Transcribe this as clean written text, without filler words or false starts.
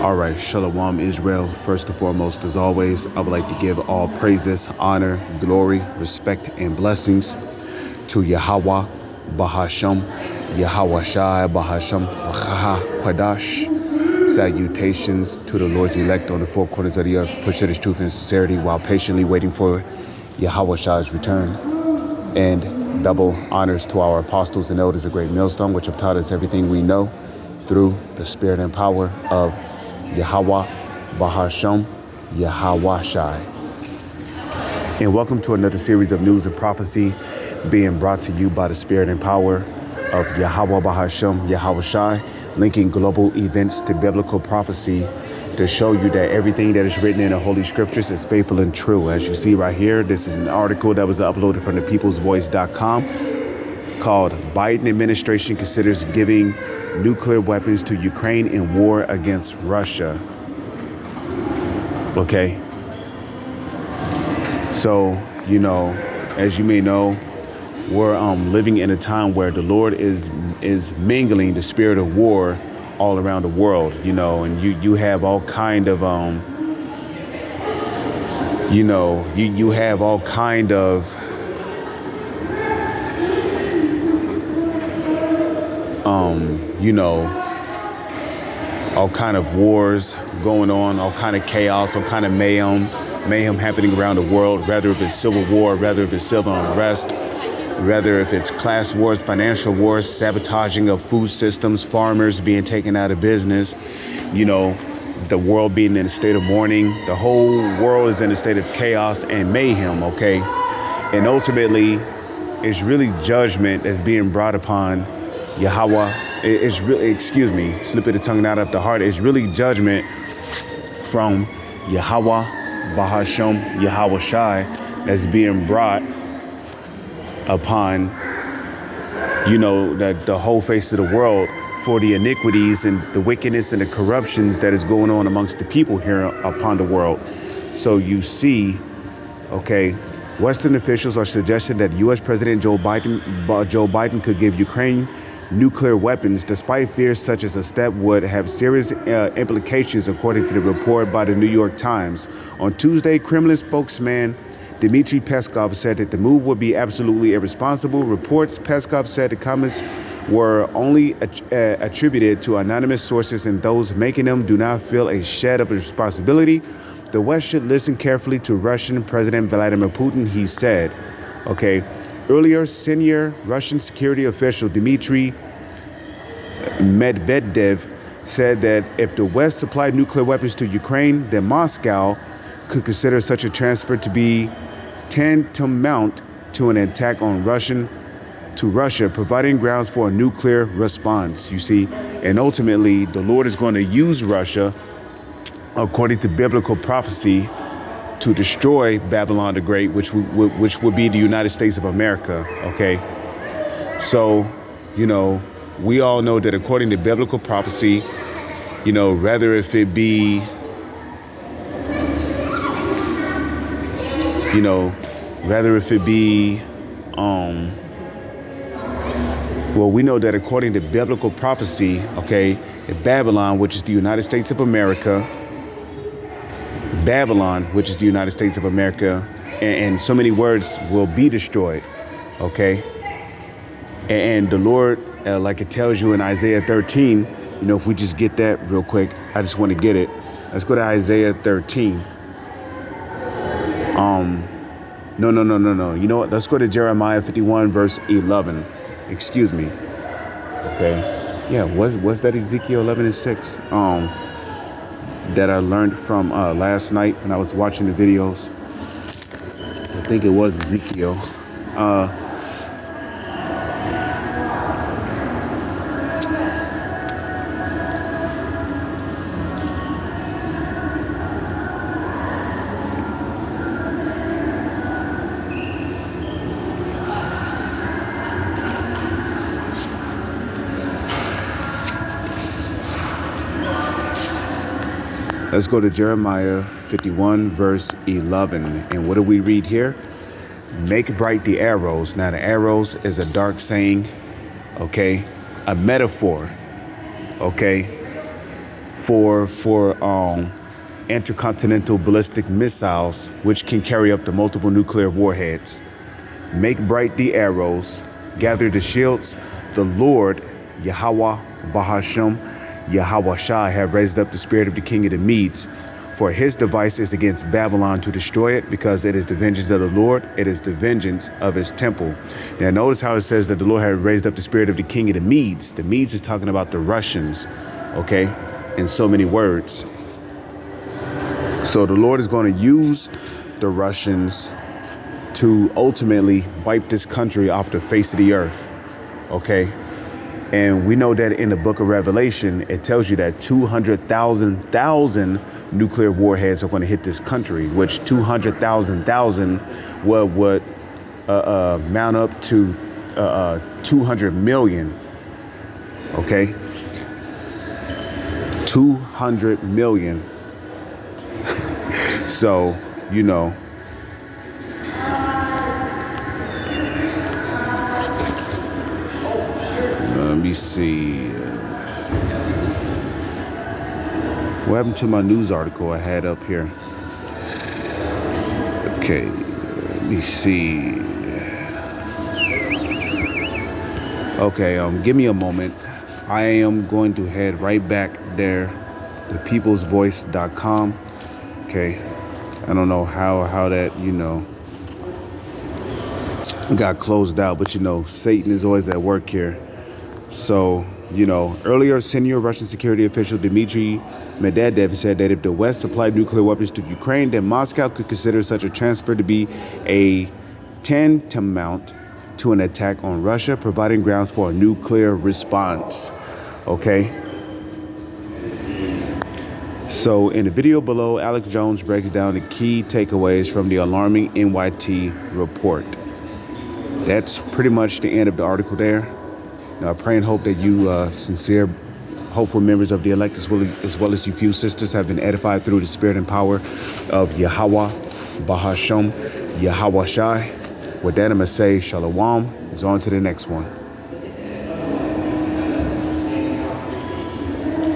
All right, Shalom Israel. First and foremost, as always, I would like to give all praises, honor, glory, respect, and blessings to Yahweh, Bahasham, Yahweh Shai, Bahasham, Wachaha, Kwadash. Salutations to the Lord's elect on the four corners of the earth, push his truth and sincerity while patiently waiting for Yahweh Shai's return. And double honors to our apostles and elders of Great Millstone, which have taught us everything we know through the spirit and power of Yahweh, Bahasham, Yahweh Shai. And welcome to another series of news and prophecy being brought to you by the spirit and power of Yahweh, Bahasham, Yahweh Shai, linking global events to biblical prophecy to show you that everything that is written in the Holy Scriptures is faithful and true. As you see right here, this is an article that was uploaded from thepeoplesvoice.com called Biden Administration Considers Giving Nuclear Weapons to Ukraine in War Against Russia. Okay. So, as you may know, we're living in a time where the Lord is mingling the spirit of war all around the world, and you have all kind of, you have all kind of, all kind of wars going on, all kind of chaos, all kind of mayhem happening around the world, whether if it's civil war, whether if it's civil unrest, whether if it's class wars, financial wars, sabotaging of food systems, farmers being taken out of business, the world being in a state of mourning. The whole world is in a state of chaos and mayhem, okay? And ultimately, it's really judgment that's being brought upon Yahweh. It's really, slip of the tongue out of the heart. It's really judgment from Yahweh, Bahasham, Yahweh Shai, that's being brought upon, the whole face of the world for the iniquities and the wickedness and the corruptions that is going on amongst the people here upon the world. So you see, okay, Western officials are suggesting that U.S. President Joe Biden could give Ukraine nuclear weapons, despite fears such as a step would have serious implications, according to the report by the New York Times. On Tuesday, Kremlin spokesman Dmitry Peskov said that the move would be absolutely irresponsible. Reports Peskov said the comments were only attributed to anonymous sources, and those making them do not feel a shed of responsibility. The West should listen carefully to Russian President Vladimir Putin, he said. Okay. Earlier, senior Russian security official Dmitry Medvedev said that if the West supplied nuclear weapons to Ukraine, then Moscow could consider such a transfer to be tantamount to an attack on Russia, providing grounds for a nuclear response, you see. And ultimately, the Lord is going to use Russia, according to biblical prophecy, to destroy Babylon the Great, which would be the United States of America, okay? So, we all know that according to biblical prophecy, whether if it be, well, we know that according to biblical prophecy, okay, Babylon, which is the United States of America, and so many words will be destroyed, okay? And the Lord, like it tells you in Isaiah 13, if we just get that real quick, I just want to get it. Let's go to Isaiah 13. No. You know what? Let's go to Jeremiah 51, verse 11. Excuse me. Okay. Yeah, what's that Ezekiel 11 and 6? That I learned from last night when I was watching the videos. I think it was Ezekiel. Let's go to Jeremiah 51, verse 11. And what do we read here? Make bright the arrows. Now, the arrows is a dark saying, okay? A metaphor, okay? for intercontinental ballistic missiles, which can carry up to multiple nuclear warheads. Make bright the arrows, gather the shields. The Lord, Yahweh, Bahashem, Yahweh Shai, have raised up the spirit of the king of the Medes. For his device is against Babylon to destroy it, because it is the vengeance of the Lord. It is the vengeance of his temple. Now notice how it says that the Lord had raised up the spirit of the king of the Medes. The Medes is talking about the Russians, okay, in so many words. So the Lord is going to use the Russians to ultimately wipe this country off the face of the earth, okay? And we know that in the book of Revelation, it tells you that 200,000 nuclear warheads are going to hit this country, which 200,000 would mount up to 200 million, okay? 200 million. So, you know, let me see. What happened to my news article I had up here? Okay, let me see. Okay, give me a moment. I am going to head right back there, thepeoplesvoice.com. Okay, I don't know how that, you know, got closed out, but you know, Satan is always at work here. So, you know, earlier, senior Russian security official Dmitry Medvedev said that if the West supplied nuclear weapons to Ukraine, then Moscow could consider such a transfer to be a tantamount to an attack on Russia, providing grounds for a nuclear response. Okay. So in the video below, Alex Jones breaks down the key takeaways from the alarming NYT report. That's pretty much the end of the article there. Now, I pray and hope that you sincere, hopeful members of the elect, as well as you few sisters, have been edified through the spirit and power of Yahweh, Bahashem, Yahweh Shai. With that, I'm going to say shalom. It's on to the next one.